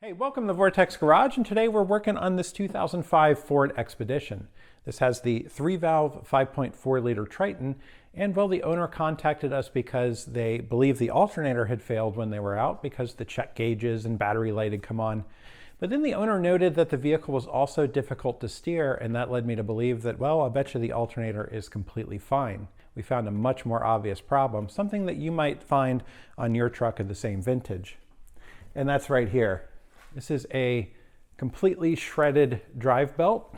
Hey, welcome to Vortex Garage, and today we're working on this 2005 Ford Expedition. This has the 3-valve 5.4-liter Triton, and well, the owner contacted us because they believe the alternator had failed when they were out because the check gauges and battery light had come on. But then the owner noted that the vehicle was also difficult to steer, and that led me to believe that, well, I bet you the alternator is completely fine. We found a much more obvious problem, something that you might find on your truck of the same vintage. And that's right here. This is a completely shredded drive belt.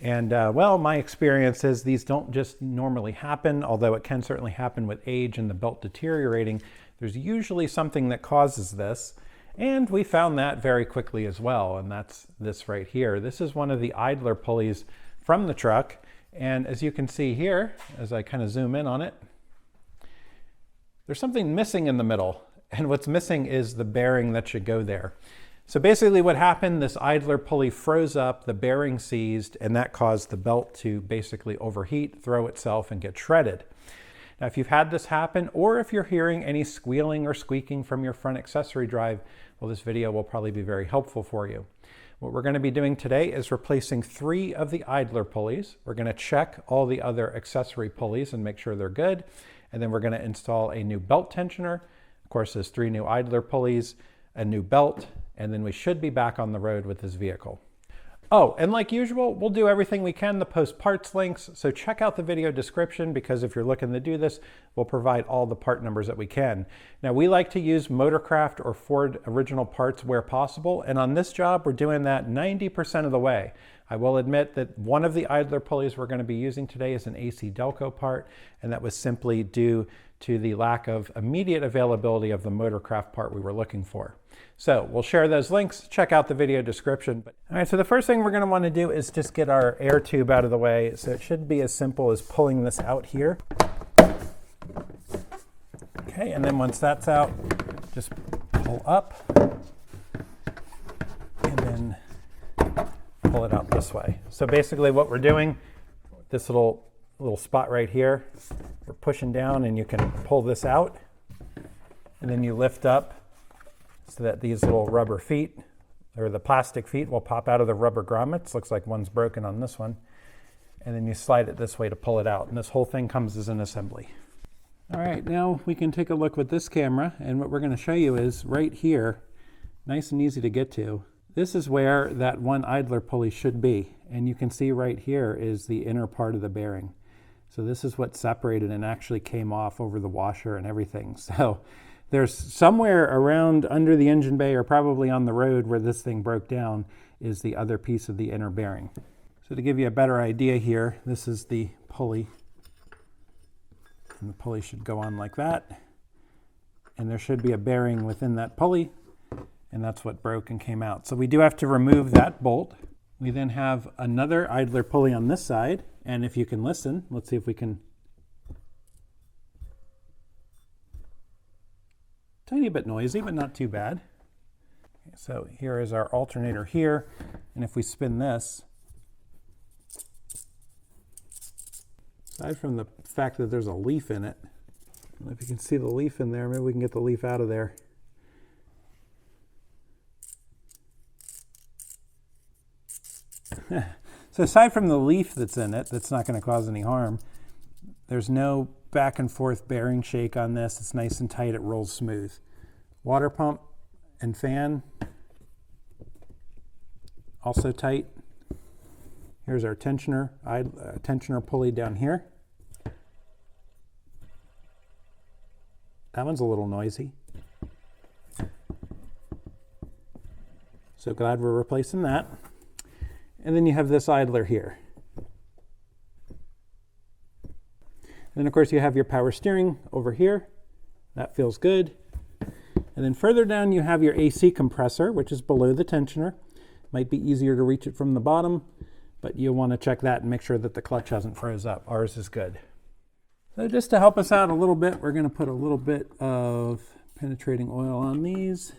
And well, my experience is these don't just normally happen, although it can certainly happen with age and the belt deteriorating. There's usually something that causes this. And we found that very quickly as well, and that's this right here. This is one of the idler pulleys from the truck. And as you can see here, as I kind of zoom in on it, there's something missing in the middle. And what's missing is the bearing that should go there. So basically what happened, this idler pulley froze up, the bearing seized, and that caused the belt to basically overheat, throw itself, and get shredded. Now, if you've had this happen, or if you're hearing any squealing or squeaking from your front accessory drive, well, this video will probably be very helpful for you. What we're going to be doing today is replacing 3 of the idler pulleys. We're going to check all the other accessory pulleys and make sure they're good. And then we're going to install a new belt tensioner. Of course, there's 3 new idler pulleys, a new belt, and then we should be back on the road with this vehicle. Oh, and like usual, we'll do everything we can to post parts links, so check out the video description, because if you're looking to do this, we'll provide all the part numbers that we can. Now, we like to use Motorcraft or Ford original parts where possible, and on this job, we're doing that 90% of the way. I will admit that one of the idler pulleys we're going to be using today is an AC Delco part, and that was simply due to the lack of immediate availability of the Motorcraft part we were looking for. So we'll share those links, check out the video description. All right, so the first thing we're going to want to do is just get our air tube out of the way. So it should be as simple as pulling this out here. Okay, and then once that's out, just pull up and then pull it out this way. So basically what we're doing, this little spot right here, we're pushing down and you can pull this out, and then you lift up so that these little rubber feet, or the plastic feet, will pop out of the rubber grommets. Looks like one's broken on this one. And then you slide it this way to pull it out, and this whole thing comes as an assembly. All right, now we can take a look with this camera, and what we're going to show you is right here, nice and easy to get to. This is where that one idler pulley should be, and you can see right here is the inner part of the bearing. So this is what separated and actually came off over the washer and everything. So there's somewhere around under the engine bay, or probably on the road where this thing broke down, is the other piece of the inner bearing. So to give you a better idea here, this is the pulley. And the pulley should go on like that. And there should be a bearing within that pulley, and that's what broke and came out. So we do have to remove that bolt. We then have another idler pulley on this side, and if you can listen, let's see if we can. Tiny bit noisy, but not too bad. Okay, so here is our alternator here, and if we spin this, aside from the fact that there's a leaf in it, if you can see the leaf in there, maybe we can get the leaf out of there. So aside from the leaf that's in it, that's not going to cause any harm, there's no back and forth bearing shake on this. It's nice and tight, it rolls smooth. Water pump and fan, also tight. Here's our tensioner pulley down here. That one's a little noisy. So glad we're replacing that. And then you have this idler here. And then of course you have your power steering over here. That feels good. And then further down you have your AC compressor, which is below the tensioner. Might be easier to reach it from the bottom, but you'll want to check that and make sure that the clutch hasn't froze up. Ours is good. So just to help us out a little bit, we're going to put a little bit of penetrating oil on these.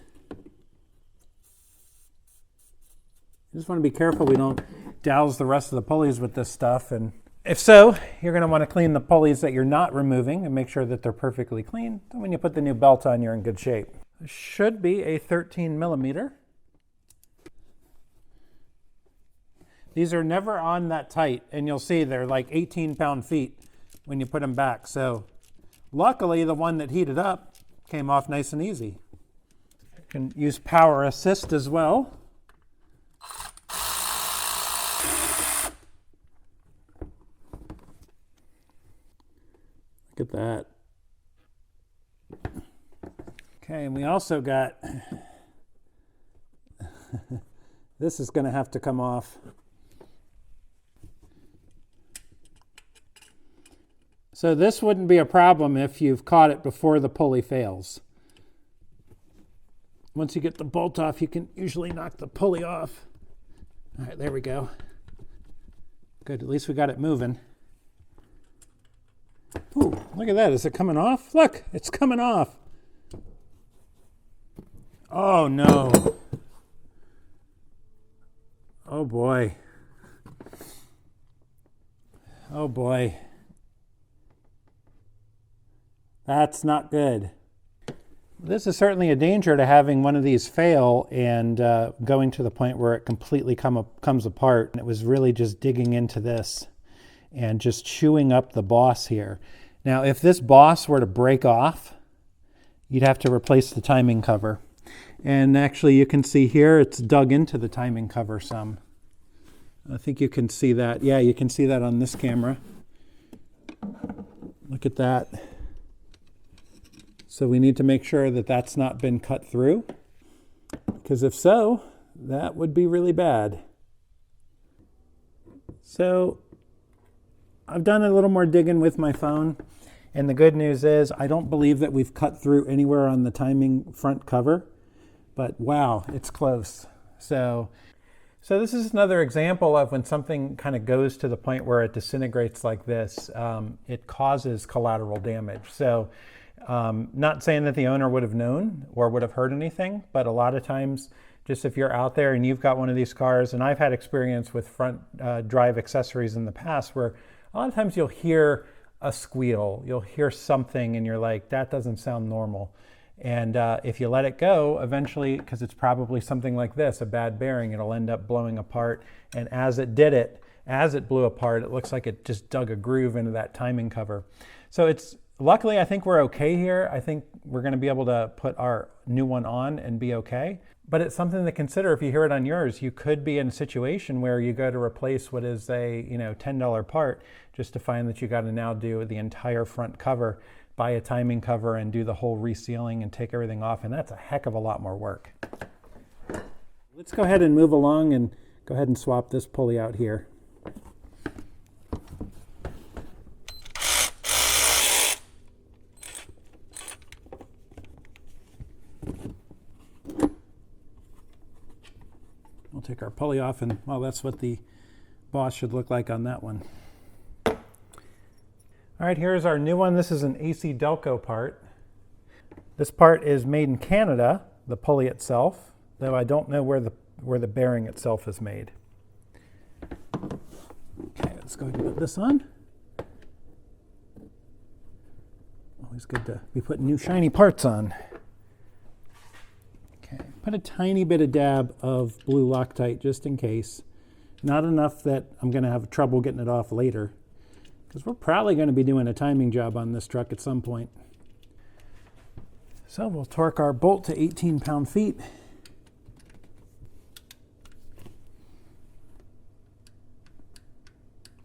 You just want to be careful we don't douse the rest of the pulleys with this stuff, and if so, you're going to want to clean the pulleys that you're not removing and make sure that they're perfectly clean. So when you put the new belt on, you're in good shape. It should be a 13 millimeter. These are never on that tight, and you'll see they're like 18-pound feet when you put them back. So luckily, the one that heated up came off nice and easy. You can use power assist as well. Look at that. Okay, and we also got, this is going to have to come off. So this wouldn't be a problem if you've caught it before the pulley fails. Once you get the bolt off, you can usually knock the pulley off. All right, there we go. Good, at least we got it moving. Ooh, look at that. Is it coming off? Look, it's coming off. Oh, no. Oh, boy. Oh, boy. That's not good. This is certainly a danger to having one of these fail and going to the point where it completely comes apart. And it was really just digging into this and just chewing up the boss here. Now, if this boss were to break off, you'd have to replace the timing cover. And actually, you can see here, it's dug into the timing cover some. I think you can see that. Yeah, you can see that on this camera. Look at that. So we need to make sure that that's not been cut through, because if so, that would be really bad. So I've done a little more digging with my phone, and the good news is I don't believe that we've cut through anywhere on the timing front cover, but wow, it's close. So this is another example of when something kind of goes to the point where it disintegrates like this, it causes collateral damage. So not saying that the owner would have known or would have heard anything, but a lot of times, just if you're out there and you've got one of these cars, and I've had experience with front drive accessories in the past where a lot of times you'll hear a squeal, you'll hear something and you're like, that doesn't sound normal. And if you let it go, eventually, because it's probably something like this, a bad bearing, it'll end up blowing apart. And as it blew apart, it looks like it just dug a groove into that timing cover. So luckily, I think we're okay here. I think we're going to be able to put our new one on and be okay. But it's something to consider if you hear it on yours. You could be in a situation where you go to replace what is a $10 part just to find that you got to now do the entire front cover, buy a timing cover and do the whole resealing and take everything off. And that's a heck of a lot more work. Let's go ahead and move along and go ahead and swap this pulley out here. We'll take our pulley off, and well, that's what the boss should look like on that one. All right, here's our new one. This is an AC Delco part. This part is made in Canada, the pulley itself, though I don't know where the bearing itself is made. Okay, let's go ahead and put this on. Always good to be putting new shiny parts on. Okay, put a tiny bit of dab of blue Loctite just in case. Not enough that I'm going to have trouble getting it off later, because we're probably going to be doing a timing job on this truck at some point. So we'll torque our bolt to 18 pound-feet.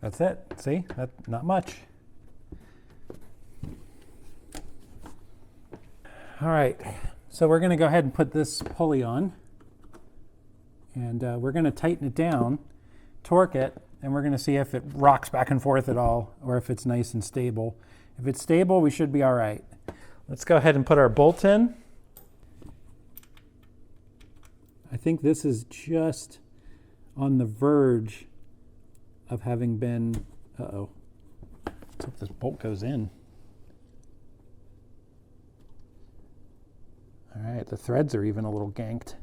That's it. See? That's not much. All right. So we're going to go ahead and put this pulley on. And we're going to tighten it down, torque it, and we're going to see if it rocks back and forth at all or if it's nice and stable. If it's stable, we should be all right. Let's go ahead and put our bolt in. I think this is just on the verge of having been, uh-oh. Let's hope this bolt goes in. All right, the threads are even a little ganked.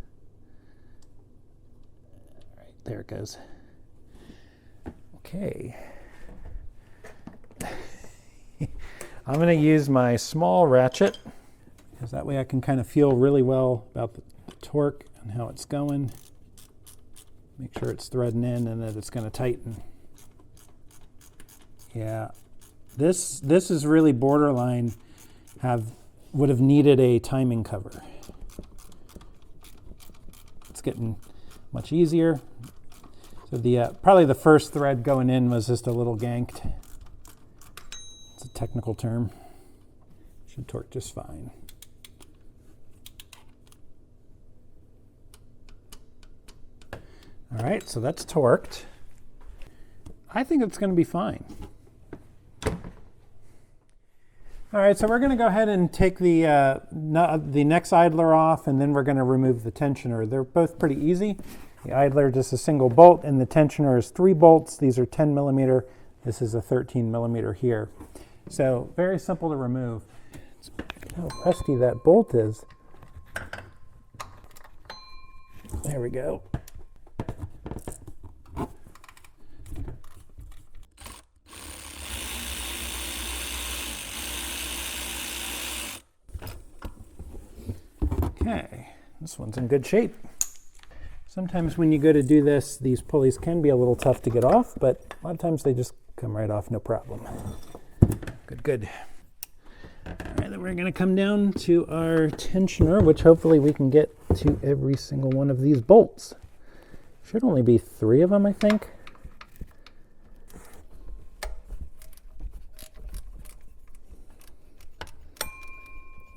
All right, there it goes. Okay. I'm going to use my small ratchet because that way I can kind of feel really well about the torque and how it's going. Make sure it's threading in and that it's going to tighten. Yeah, this is really borderline. Would have needed a timing cover. It's getting much easier. So probably the first thread going in was just a little ganked. It's a technical term. Should torque just fine. All right, so that's torqued. I think it's going to be fine. All right, so we're going to go ahead and take the next idler off, and then we're going to remove the tensioner. They're both pretty easy. The idler just a single bolt, and the tensioner is 3 bolts. These are 10 millimeter. This is a 13 millimeter here. So very simple to remove. How rusty that bolt is. There we go. Okay, this one's in good shape. Sometimes when you go to do this, these pulleys can be a little tough to get off, but a lot of times they just come right off, no problem. Good, good. All right, then we're going to come down to our tensioner, which hopefully we can get to every single one of these bolts. Should only be 3 of them, I think.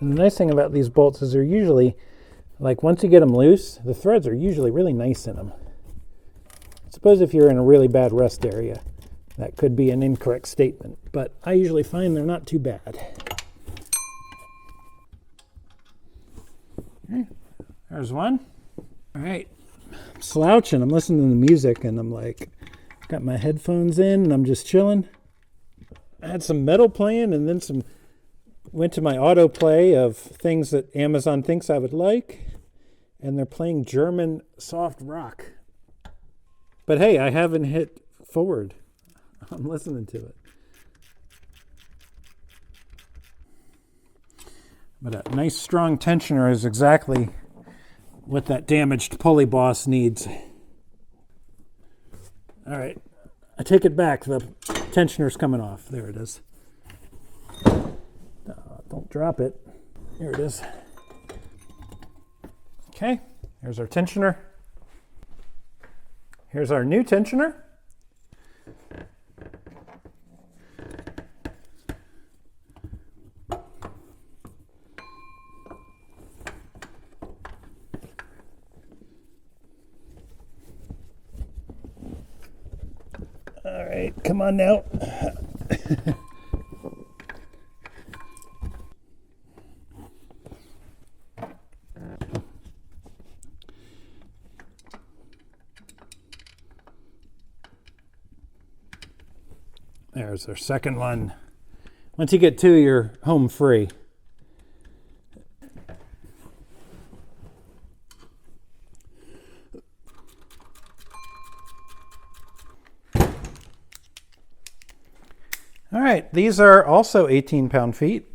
And the nice thing about these bolts is they're usually, like once you get them loose, the threads are usually really nice in them. I suppose if you're in a really bad rust area, that could be an incorrect statement, but I usually find they're not too bad. Okay, there's one. All right, I'm slouching, I'm listening to the music, and I'm like, got my headphones in, and I'm just chilling. I had some metal playing, and then went to my autoplay of things that Amazon thinks I would like, and they're playing German soft rock. But hey, I haven't hit forward. I'm listening to it. But a nice strong tensioner is exactly what that damaged pulley boss needs. All right, I take it back. The tensioner's coming off. There it is. Don't drop it. Here it is. Okay, here's our tensioner. Here's our new tensioner. All right, come on now. There's our second one. Once you get 2, you're home free. All right, these are also 18 pound-feet.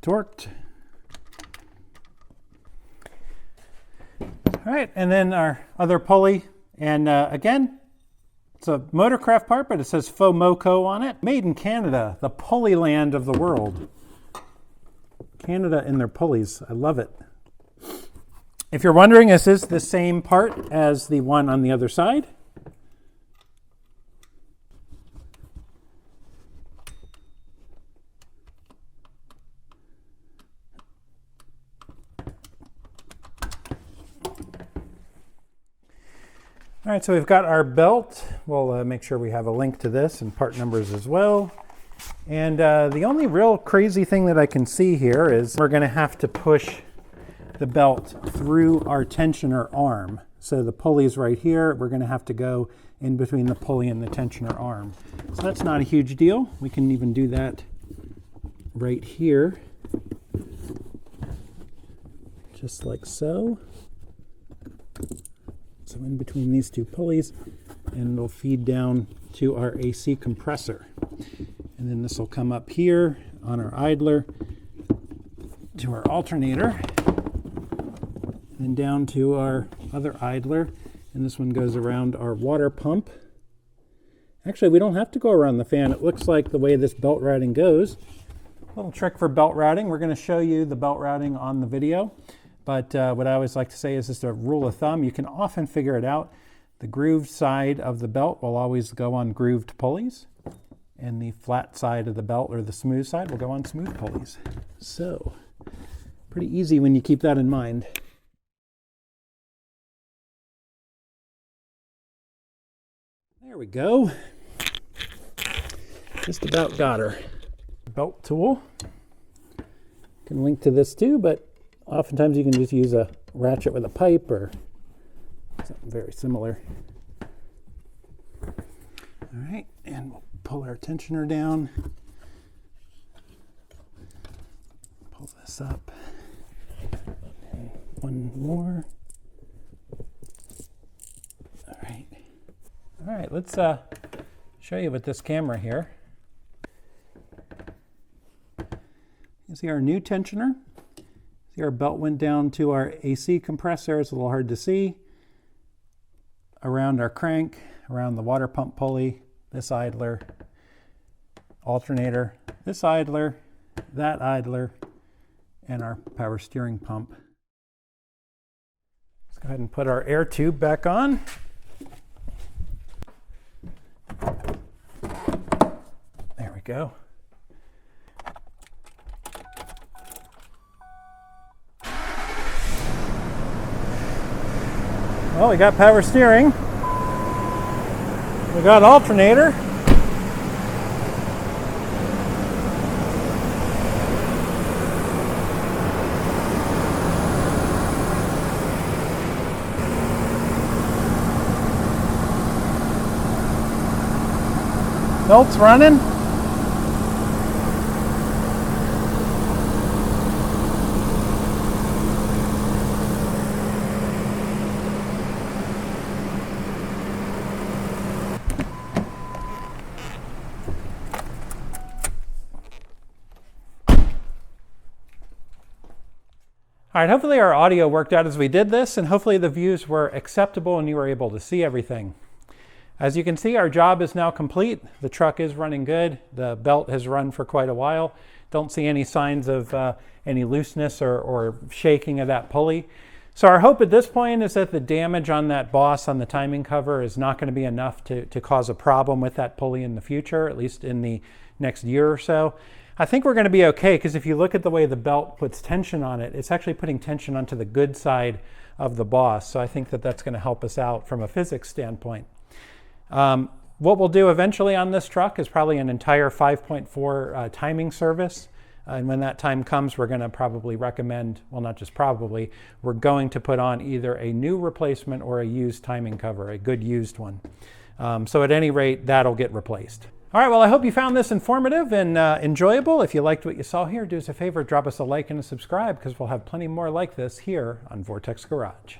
Torqued. All right, and then our other pulley, and again, it's a Motorcraft part, but it says Fomoco on it. Made in Canada, the pulley land of the world. Canada and their pulleys, I love it. If you're wondering, this is the same part as the one on the other side. All right, so we've got our belt. We'll make sure we have a link to this and part numbers as well. And the only real crazy thing that I can see here is we're going to have to push the belt through our tensioner arm. So the pulley's right here. We're going to have to go in between the pulley and the tensioner arm. So that's not a huge deal. We can even do that right here, just like so. So in between these 2 pulleys, and it'll feed down to our AC compressor. And then this will come up here on our idler to our alternator, and then down to our other idler, and this one goes around our water pump. Actually, we don't have to go around the fan. It looks like the way this belt routing goes. Little trick for belt routing. We're going to show you the belt routing on the video, but what I always like to say is just a rule of thumb. You can often figure it out. The grooved side of the belt will always go on grooved pulleys, and the flat side of the belt, or the smooth side, will go on smooth pulleys. So, pretty easy when you keep that in mind. There we go. Just about got her. Belt tool. Can link to this too, but oftentimes you can just use a ratchet with a pipe or something very similar. All right, and we'll pull our tensioner down. Pull this up. And one more. All right. All right, let's show you with this camera here. You see our new tensioner. See our belt went down to our AC compressor. It's a little hard to see. Around our crank, around the water pump pulley, this idler, alternator, this idler, that idler, and our power steering pump. Let's go ahead and put our air tube back on. There we go. Well, we got power steering. We got alternator. Belt's running. All right, hopefully our audio worked out as we did this, and hopefully the views were acceptable and you were able to see everything. As you can see, our job is now complete. The truck is running good. The belt has run for quite a while. Don't see any signs of any looseness or shaking of that pulley. So our hope at this point is that the damage on that boss on the timing cover is not going to be enough to cause a problem with that pulley in the future, at least in the next year or so. I think we're going to be okay, because if you look at the way the belt puts tension on it, it's actually putting tension onto the good side of the boss. So I think that that's going to help us out from a physics standpoint. What we'll do eventually on this truck is probably an entire 5.4 timing service. And when that time comes, we're going to probably recommend, well, not just probably, we're going to put on either a new replacement or a used timing cover, a good used one. So at any rate, that'll get replaced. All right, well, I hope you found this informative and enjoyable. If you liked what you saw here, do us a favor, drop us a like and a subscribe, because we'll have plenty more like this here on Vortex Garage.